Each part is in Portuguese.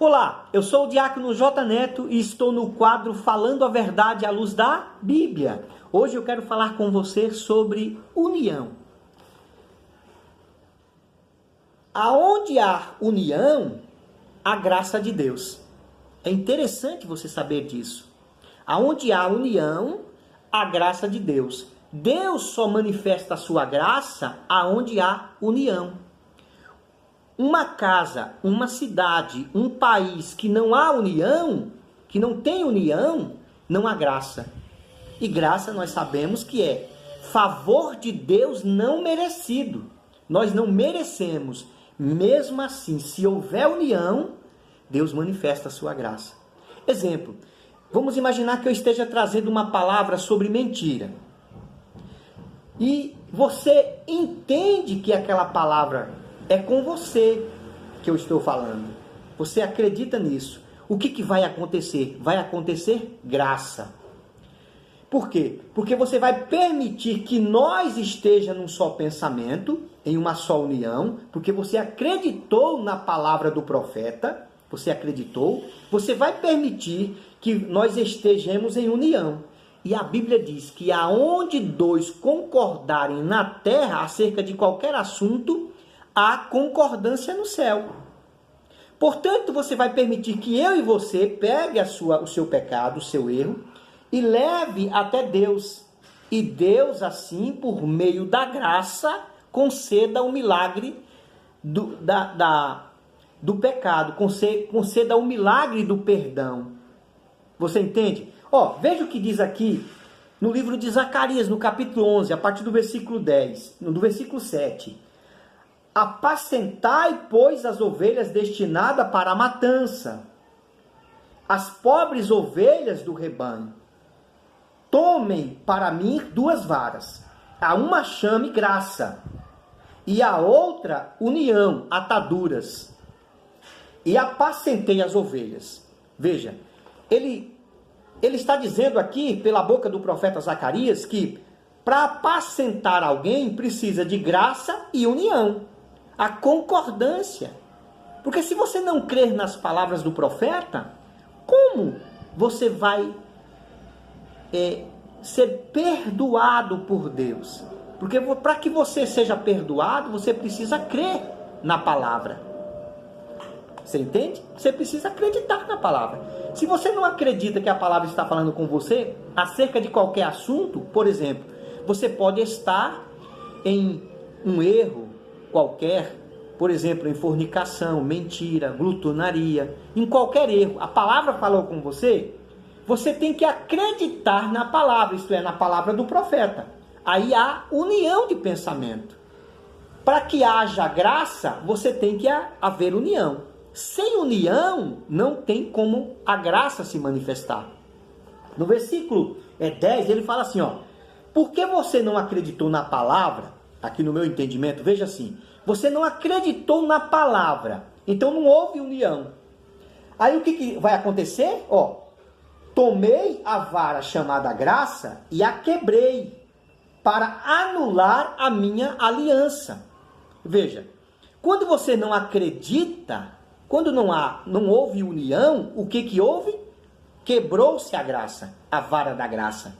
Olá, eu sou o Diácono J. Neto e estou no quadro Falando a Verdade à Luz da Bíblia. Hoje eu quero falar com você sobre união. Aonde há união, há graça de Deus. É interessante você saber disso. Aonde há união, há graça de Deus. Deus só manifesta a sua graça aonde há união. Uma casa, uma cidade, um país que não há união, que não tem união, não há graça. E graça nós sabemos que é favor de Deus não merecido. Nós não merecemos. Mesmo assim, se houver união, Deus manifesta a sua graça. Exemplo, vamos imaginar que eu esteja trazendo uma palavra sobre mentira. E você entende que aquela palavra é com você que eu estou falando. Você acredita nisso. O que vai acontecer? Vai acontecer graça. Por quê? Porque você vai permitir que nós estejamos num só pensamento, em uma só união, porque você acreditou na palavra do profeta, você acreditou, você vai permitir que nós estejamos em união. E a Bíblia diz que aonde dois concordarem na terra acerca de qualquer assunto, há concordância no céu. Portanto, você vai permitir que eu e você pegue o seu pecado, o seu erro, e leve até Deus. E Deus, assim, por meio da graça, conceda o milagre do pecado, conceda o milagre do perdão. Você entende? Veja o que diz aqui no livro de Zacarias, no capítulo 11, a partir do versículo 10, do versículo 7. Apacentai, pois, as ovelhas destinadas para a matança, as pobres ovelhas do rebanho. Tomem para mim 2 varas, a uma chame graça, e a outra união, ataduras, e apacentei as ovelhas. Veja, ele está dizendo aqui, pela boca do profeta Zacarias, que para apacentar alguém precisa de graça e união. A concordância. Porque se você não crer nas palavras do profeta, como você vai ser perdoado por Deus? Porque para que você seja perdoado, você precisa crer na palavra. Você entende? Você precisa acreditar na palavra. Se você não acredita que a palavra está falando com você acerca de qualquer assunto, por exemplo, você pode estar em um erro qualquer, por exemplo, em fornicação, mentira, glutonaria, em qualquer erro, a palavra falou com você, você tem que acreditar na palavra, isto é, na palavra do profeta. Aí há união de pensamento. Para que haja graça, você tem que haver união. Sem união, não tem como a graça se manifestar. No versículo 10, ele fala assim, por que você não acreditou na palavra? Aqui no meu entendimento, veja assim, você não acreditou na palavra, então não houve união. Aí o que vai acontecer? Tomei a vara chamada graça e a quebrei para anular a minha aliança. Veja, quando você não acredita, quando não houve união, o que houve? Quebrou-se a graça, a vara da graça.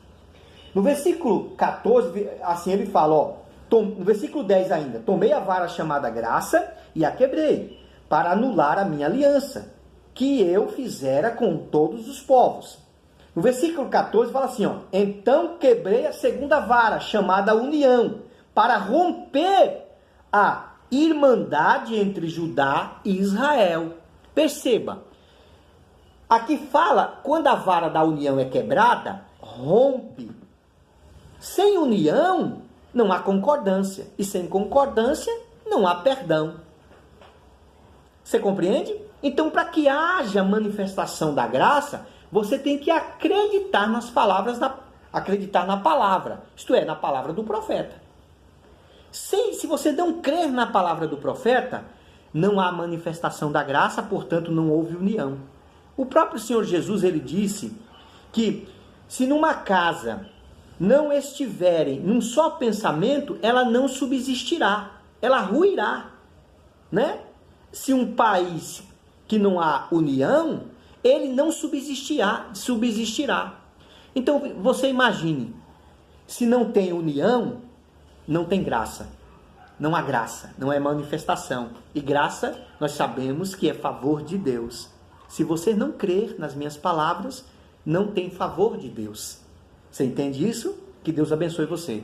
No versículo 14, assim ele fala, no versículo 10 ainda, tomei a vara chamada graça e a quebrei, para anular a minha aliança, que eu fizera com todos os povos. No versículo 14 fala assim, então quebrei a segunda vara, chamada união, para romper a irmandade entre Judá e Israel. Perceba, aqui fala, quando a vara da união é quebrada, rompe. Sem união, não há concordância. E sem concordância, não há perdão. Você compreende? Então, para que haja manifestação da graça, você tem que acreditar nas palavras, acreditar na palavra. Isto é, na palavra do profeta. Se você não crer na palavra do profeta, não há manifestação da graça, portanto, não houve união. O próprio Senhor Jesus, ele disse que se numa casa não estiverem num só pensamento, ela não subsistirá, ela ruirá, né? Se um país que não há união, ele não subsistirá. Então você imagine, se não tem união, não tem graça. Não há graça, não é manifestação. E graça, nós sabemos que é favor de Deus. Se você não crer nas minhas palavras, não tem favor de Deus. Você entende isso? Que Deus abençoe você.